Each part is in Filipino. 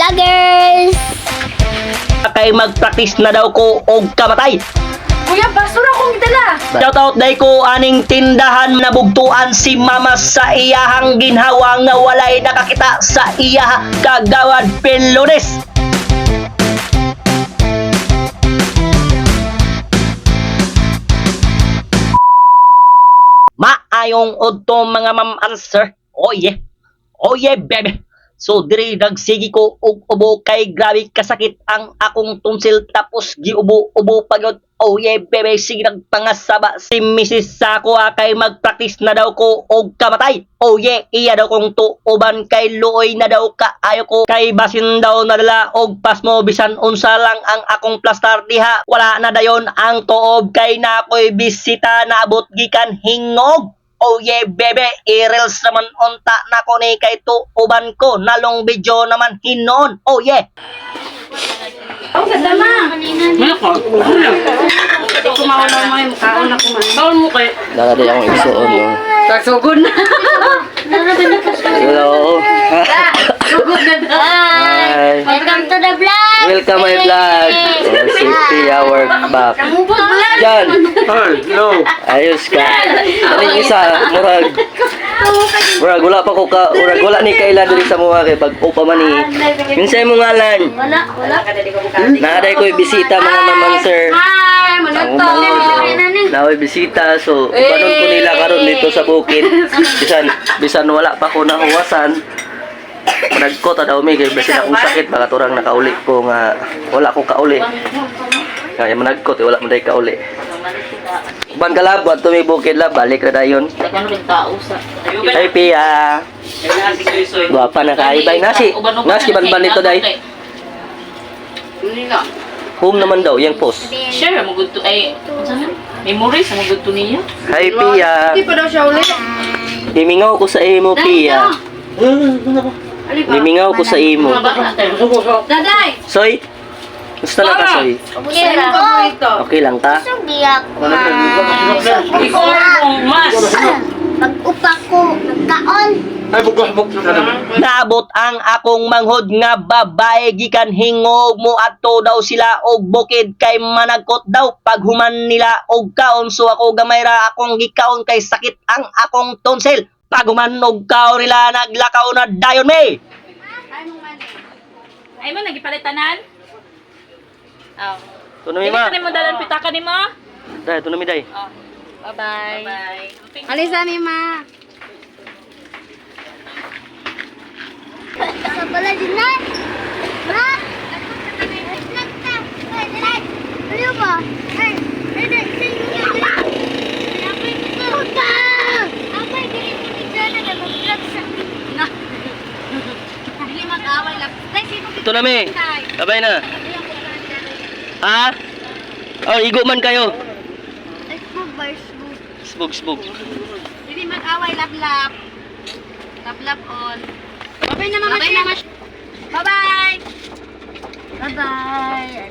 vloggers! Kay mag-practice na daw ko og kamatay. Kuya, basura kong gitala. Shoutout day ko aning tindahan na bugtuan si mama sa iyahang ginhawang nga walay nakakita sa iya kagawad Pelones. Maayong udto mga ma'am answer. Oh yeah. Oh yeah, baby. So diri nagsigi ko og ubo kay grabe kasakit ang akong tonsil tapos giubo-ubo pagod. Oh yeah, baby, sige nagpangasaba si Mrs. Sako kay magpractice na daw ko og kamatay. Oh yeah, iya daw kong tuuban kay luoy na daw kaayo ko kay basin daw nadala og pasmo bisan unsa lang ang akong plastar diha. Wala na dayon ang tuob kay na ako'y bisita naabot gikan hingog. Oh yeah, bebe, i-reels naman unta na ko ni kay tuuban ko. Nalong video naman hinon. Oh yeah. Ang ganda ma. Hindi ko mauna mo yung mukhaon ako man. Bawal mo kayo. Dala din akong igsuon mo. Sugod na. Hello. Sugod na daw. Hi. Welcome to the vlog! Welcome my vlog. Safety our back. Jan. Hello. Ayos ka. Kaning isa, murag wala pa ko ka, murag wala ni kaila diri sa mga kay pag upa man ni. Kinsay mo ngalan? Wala. Naaday ko'y bisita mga maman sir. Hi, Ang manito. naway bisita so ibanon ko nila karon dito sa bukid. Bisan wala pa ko nahuwasan. Nagko ta daw mi kay bisan akong sakit baka turang nakauli ko nga wala ko kauli. Kaya managkot wala man day kauli. Ban kalabot tumi bukid la balik ra dayon. Ay Pia. Guwapa na kay bay nasi. Nasi ban nito day. Home naman daw yang post. Sure, magud to ay memories magud to niya. Hi Pia. Hindi pa daw siya ulit. Himingaw ko sa imo Pia. Himingaw ko sa imo. Daday. Soy. Gusto na ka Soy? Okay Sino lang. ka mo ito? Okay lang ka? Sugiyak na. Ikaw ang mas. Pag-upa ko, nagkaon. Naabot ang akong manghod nga babae gikan hingog mo adto daw sila og bukid kay managkot daw paghuman nila og kaon so ako gamay ra akong gikaon kay sakit ang akong tonsil. Paghuman og kaon nila naglakaw na dayon me. Ay mo nagipalitanan? Oh. Tuno mi ma. Dili mo dalan pitaka nimo? Dai, tuno mi dai. Oh. Bye-bye. Bye. Alisa ni ma. Sa pala din na. Ma! Nagta. Ay, dilay. Ano ba? Ay, ay, puta! Abay, dili ko ni Jana na mag-vlog sa na. Dili mag-away lang. Tay, sino Tuno mi. Babay na. Ha? Oh, igo man kayo. Sbug. Hindi mag-away, lap-lap. Lap-lap on. Bye-bye na mama. Bye-bye. Bye-bye.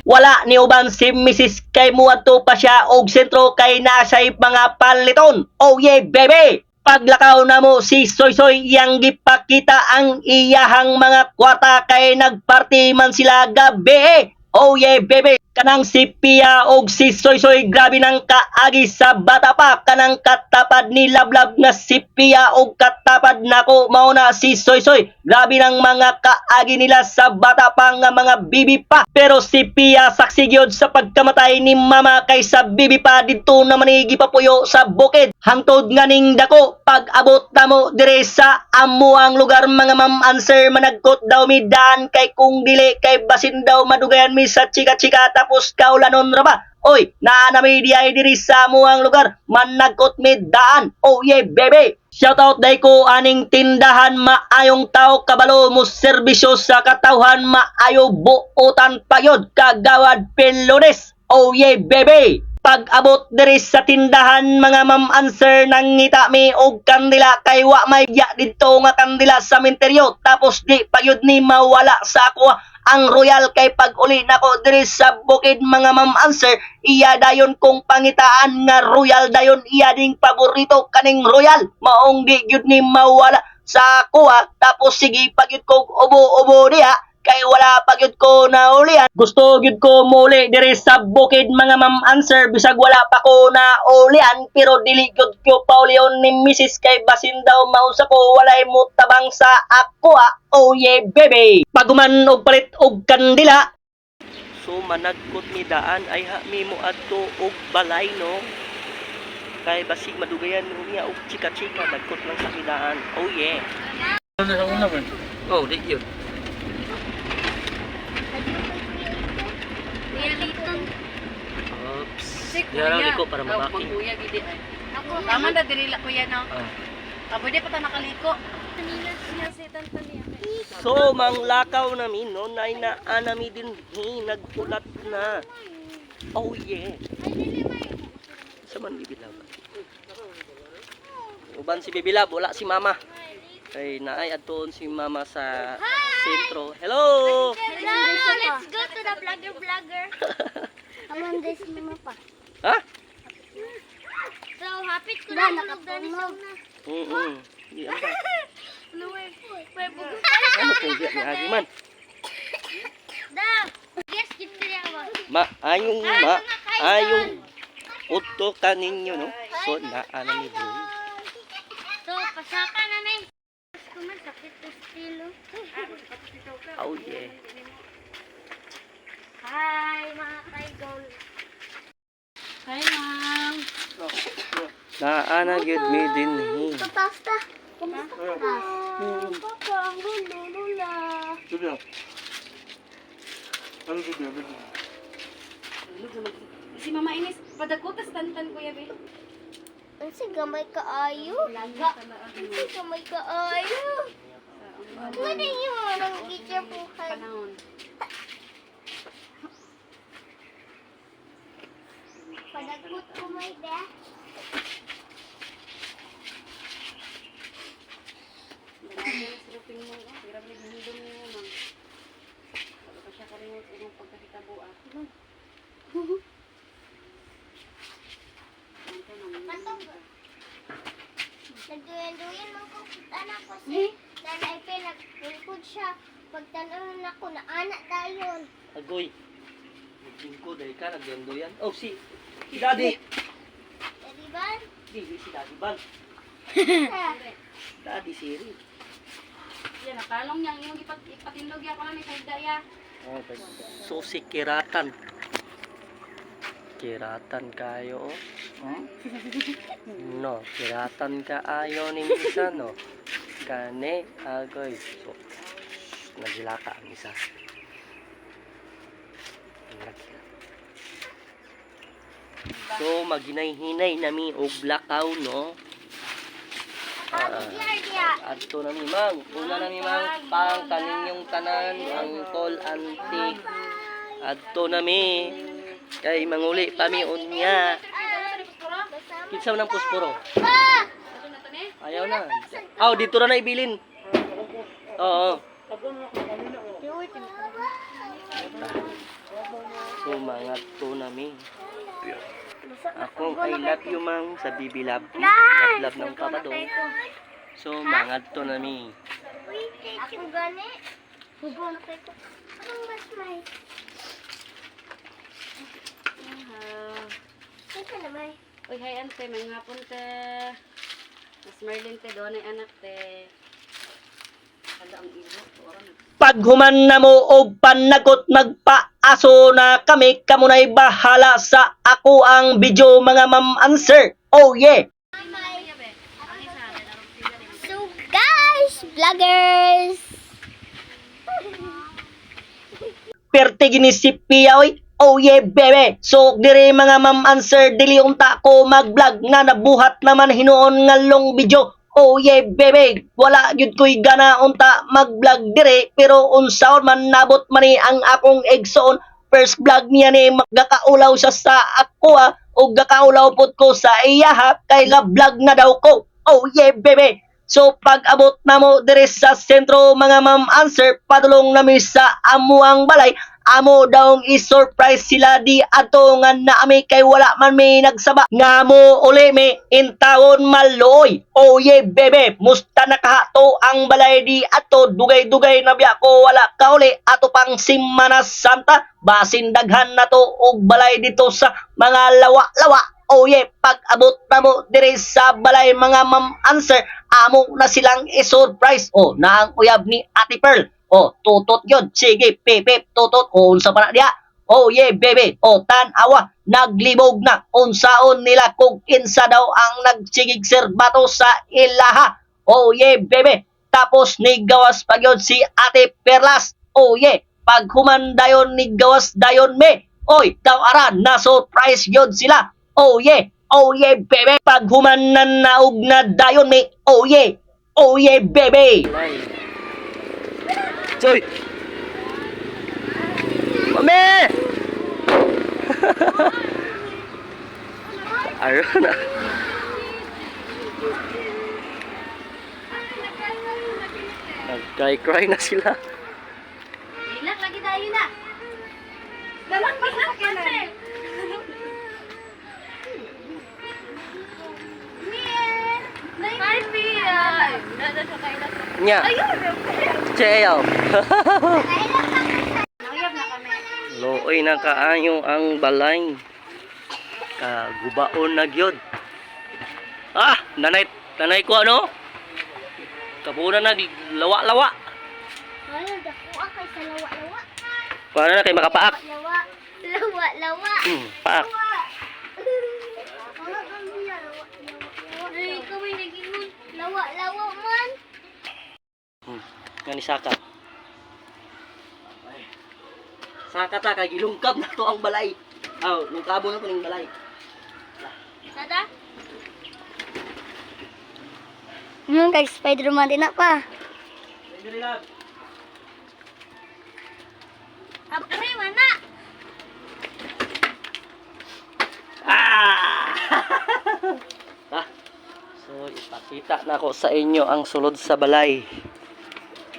Wala ni uban si Mrs. kay muadto pa siya og sentro kay nasay mga paliton. Oh yeah, baby! Paglakaw na mo si Soy yang gipakita ang iyahang mga kwarta kay nagparty man sila gabi. Oh yeah, baby! Kanang si Pia og si Soy grabe nang kaagi sa bata pa. Kanang katapad ni Lablab nga si Pia og katapad nako mao na si Soy. Grabe nang mga kaagi nila sa bata pa nga mga bibi pa. Pero si Pia saksi gyud sa pagkamatay ni mama kay sa bibi pa didto naman gipapuyo sa bukid. Hangtod nganing dako pag-abot na mo dire sa amo ang lugar mga ma'am answer managkot daw mi daan kay kung dili kay basin daw madugayan mi sa chika-chika tapos kaulanon ra ba? Oy, naanami diay diri sa amo ang lugar managkot mi daan. Oh yeah, baby! Shoutout day ko aning tindahan maayong tao kabalo mo serbisyo sa katawhan maayo buotan payod kagawad Pelones. Oh yeah, baby! Pag-abot diri sa tindahan mga ma'am answer nangita mi og kandila kay wa may ya didto nga kandila sa minteryo tapos di payud ni mawala sa ako ang royal kay pag uli nako diri sa bukid mga ma'am answer iya dayon kong pangitaan nga royal dayon iya ding paborito kaning royal maong di gyud ni mawala sa kuha tapos sige pagyud ko ubo-ubo diha kay wala pa gyud ko naulian gusto gyud ko muli diri sa bukid mga ma'am answer bisag wala pa ko naulian pero dili gyud ko paulion ni Mrs. kay basin daw maunsa ko walay mo tabang sa ako oh yeah baby paguman og palit og kandila So managkot ni daan ay ha mi mo adto og balay no. Kay basig madugayan niya og chika-chika dagkot lang sa hidaan. Oh yeah. Oh, di yun. Oops. Yan ang liko para mabaki. Magkuya, gidi ay. Ako, Tama na, dirila kuya, no? Ah. Pwede pa ta nakaliko. kanina siya si Tantania. So manglakaw namin no nay na anami din nagpulat na. Oh yeah. Sa man bibilab. Uban si Bibilab, wala si Mama. Kay naay adton si Mama sa sentro. Hello. Hello, let's go to the vlogger. Among this mama pa. Ha? So, hapit ko na nakapulog na. Di ba? Luwe, may bugo. Ano kung di agi man? Da, yes, kita niya ba? Ayong uto kaninyo no. So na anami din. So, pasaka na na eh. Kumasakit to stilo. Oh yeah. Hi, mga kaidol. Hi, ma'am. Naana gyud mi din hi. Pasta. Kumusta ka? Papa, ang lulula. Si Mama Ines, padakutas tantan kuya, be. Ang gamay kaayo. Laga. Ang gamay kaayo. Ano yun? Ang gitya buhay. Panahon. Padagot ko may be. Silupin mo, grabe na hinidom niyo, ma'am. Wala pa siya kalimut sa inyong pagkakitabuan. Nagduyan-duyan mo ko anak ko si nanay pe nagpulkod siya. Pagtanaw na ko na anak dayon. Agoy. Ko dahil ka nagyanduyan. Oh si Daddy. Jadi ba? Si Daddy Ban. Daddy Siri. Yan, nakalong niyang yung ipatindog yan ko lang ni Kaidaya. So si Kiratan. Kiratan kayo. No, kiratan kaayo ni isa no. Kane agoy. So nagilaka ang isa. So maginay-hinay nami og lakaw no. Adto na mi mang. Una na mi mang pang kaninyong tanan angkol auntie. Adto na mi. Kay manguli pa mi unya. Kinsa man ang pusporo? Ayaw na. Aw dito na ibilin. Oo. So mga to na mi. Akong I love you mang sa Bibilab. Love ng papadong. So mga to na mi. Ako gani. Hubo na kayo. Anong mas may? Ito na may. Uy, hi ante, may ngapon te. Mas Merlin te, doon ay anak te. Kada ang ibo, oran. Paghuman na mo og panagot nagpaaso na kami kamunay bahala sa ako ang video mga ma'am answer. Oh yeah. So guys, vloggers. Perte gini si Pia oy. Oh yeah bebe. So dire mga ma'am answer dili unta ko mag-vlog nga nabuhat naman hinuon nga long video. Oh yeah bebe. Wala gyud koy gana unta mag-vlog dire pero unsaon man nabot man ni ang akong egsoon first vlog niya ni magakaulaw siya sa ako o gakaulaw pod ko sa iya ha kay nga vlog na daw ko. Oh yeah bebe. So pag abot na mo dire sa sentro mga ma'am answer, padulong nami sa amuang balay, amo daw i-surprise sila di ato nga naami kay wala man may nagsaba nga mo uli may intawon maluoy. Oh yeah bebe, musta nakahato ang balay di ato, dugay-dugay na biya ko wala ka uli ato pang Semana Santa, basin daghan na to og balay dito sa mga lawa-lawa. Oh yeah, pag abot na mo dire sa balay mga ma'am answer, amo na silang i-surprise. Oh, naang uyab ni Ate Pearl. Oh, tutot yun. Sige, pepe, tutot. O, unsa pa na diya? Oh, yeah, baby. Oh, tanawa. Naglibog na. Unsaon nila kung kinsa daw ang nagsigig serbato sa ilaha. Oh, yeah, baby. Tapos ni gawas pa yun si Ate Perlas. Oh, yeah. Pag humandayon ni gawas dayon me. Oy, daw ara, na-surprise yun sila. Oh, yeah. Oh, yeah, baby. Pag humanan naog na dayon me. Oh, yeah. Oh, yeah, baby. Joy! Mami! Ayun na. Nag-cry-cry na sila. Inak lagi tayo na. Dalang pa sa kanan. Hi, Pia. Nya. Cheyaw. Nakayab na kami. Looy na kaayo ang balay. Kagubaon na gyud. Ah, nanay ko ano? Kapuna na di lawa-lawa. Wala, dako kay sa lawa-lawa. Para na kay makapaak. Lawa. Lawa-lawa. Paak. Ay, ikaw ay nag-ingon. Lawa-lawa man. Nga ni Saka. Saka ta kay gilungkab na to ang balay. Aw, lungkabo na to ning balay. Sada? Kay Spider-Man din na pa. Dili lang. Abre, mana? So, ipakita na ko sa inyo ang sulod sa balay.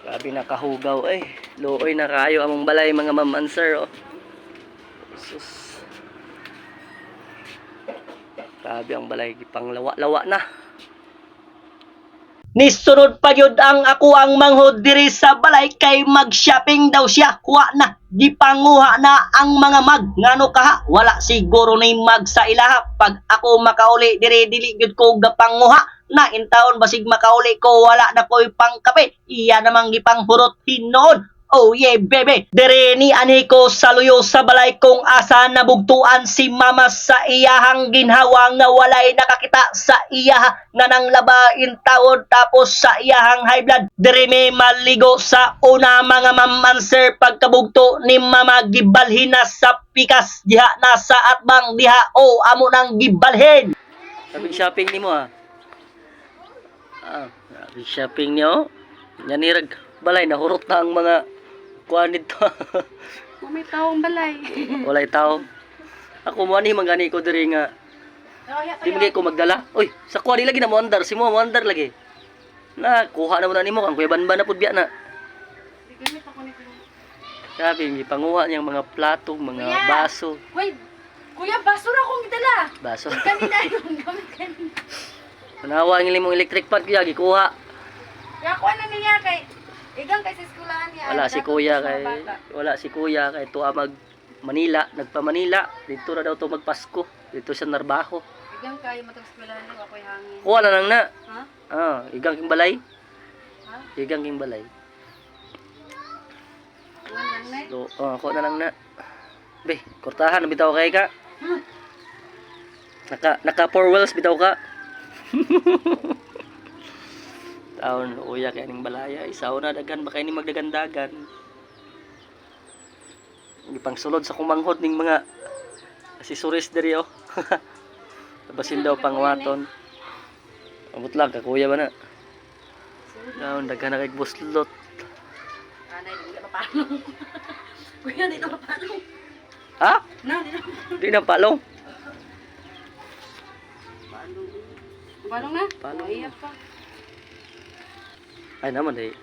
Grabe nakahugaw eh. Looy na kayo among balay mga ma'am and sir. Oh. Sus. Grabe ang balay. Pang lawa-lawa na. Nisunod pa yun ang ako ang manghod diri sa balay kay mag-shopping daw siya. Wa na, gipanguha na ang mga mag. Ngano kaha, wala siguro ni mag sa ilaha. Pag ako makauli diri dili gyud ko gapanguha. Na intawon basig makauli ko wala na ko'y pangkape. Iya namang gipanghurot hinoon. Oh yeah, bebe. Dere ni ani ko saluyo sa balay kung asa nabugtuan si mama sa iyahang ginhawa nga walay nakakita sa iyaha nga nang labain taon tapos sa iyahang high blood. Dere may maligo sa una mga mamanser pagkabugto ni mama gibalhin na sa pikas diha na sa atbang diha o amo nang gibalhin. Sabi shopping ni mo ah. Sabi shopping niyo. Yanirag balay nahurot na ang mga kuan nito. May taong balay. Walay tao. Ako mo ani mangani ko diri nga. Di mo ko magdala. Oy, sa kuha lagi na mo andar, si mo andar lagi. Na kuha na mo na nimo kang kuya banban na pud biya na. Sabi panguha niyang mga plato, mga baso. Wait, kuya, basura akong gidala. Baso. Kanina yung gamit kanina. Panawa ang imong electric pan kuya gikuha. Kaya kuha na niya kay igang kay sa eskwelahan niya. Wala si kuya kay tuwa mag Manila, nagpa Manila. Dito na daw to magpasko. Dito sa Narbaho. Igang kay matag eskwelahan niya ako'y hangin. Kuha na lang na. Ha? Igang king balay. Ha? Igang king balay. Kuha lang na. So, kuha na lang na. Be, kortahan bitaw kay ka. Naka four wheels bitaw ka. Taon uya kay ning balaya, isaw na dagan ba kay ni magdagandagan. Gipang sulod sa kumanghod ning mga accessories diri oh. Tabasin daw pangwaton. Abot lang ka kuya ba na. Taon daghan na kay buslot. Anay, di na mapalong. Kuya, di na mapalong. Ha? Na, di na Di na palong. Palong na? Palong. Iya pa. Ay naman eh.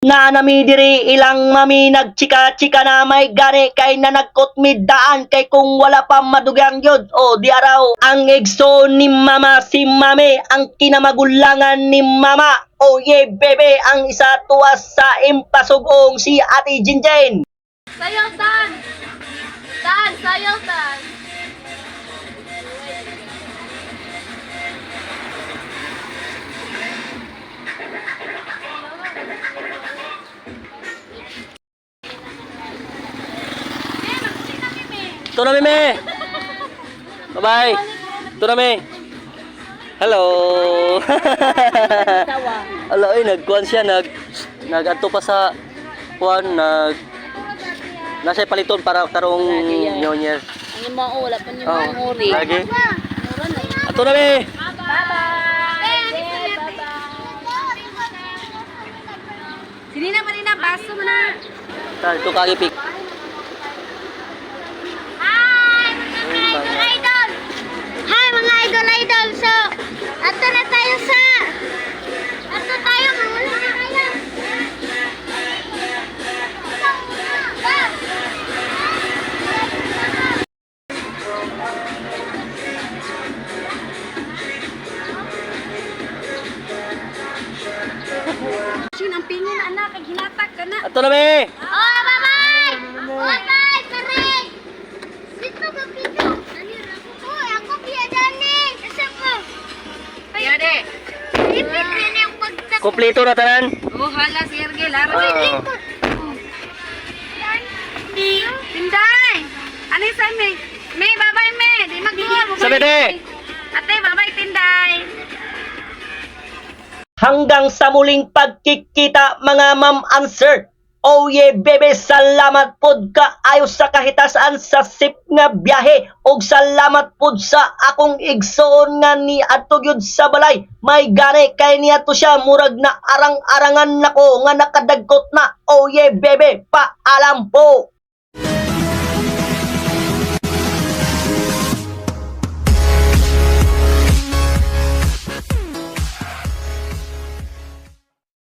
Na nami diri ilang mami nagchika-chika na may gani kay na nagkot daan kay kung wala pa madugang yun o di araw ang egso ni mama si mami ang kinamagulangan ni mama o ye bebe ang isa tuwas sa impasugong si Ate Jinjen. Sayaw, Tan! Tan, sayaw, Tan! Ito na, Meme! Bye-bye! Ito na, Me! Hello! Ala, ay, nagkuhan siya, nag-ato pa sa kuhan, nasa paliton para karong New Year. Ang mga wala pa niyo Oh, mga nguri. lagi. Ato na, Me! Sini na pa rin na, baso mo na. Ito kagipik. Hi, mga idol! Hi, mga idol! So, ato na tayo sa... Ato tayo, mawala na kayo! Sin, ang pingin na anak, kag hinatak ka na. Ato na, Me! Oh, bye-bye! Bye-bye, kare! Dito ka, Pito! Uy, ako piya dani! Kasi ko! Kaya de. Ipit rin yung pagtak... Kompleto na tanan. Oh, hala, si Ergel, laro. Ah. Tinday! Ano yung sabi? May, babay, me. Di magluwa. Sabi, de. Ate, babay, Tinday. Hanggang sa muling pagkikita mga ma'am answer. Oh yeah, bebe, salamat pod ka ayo sa kahitasan sa sip nga biyahe og salamat pod sa akong igsoon nga ni adto gyud sa balay. May gani kay niya to siya murag na arang-arangan nako nga nakadagkot na. Oh yeah, bebe, paalam po.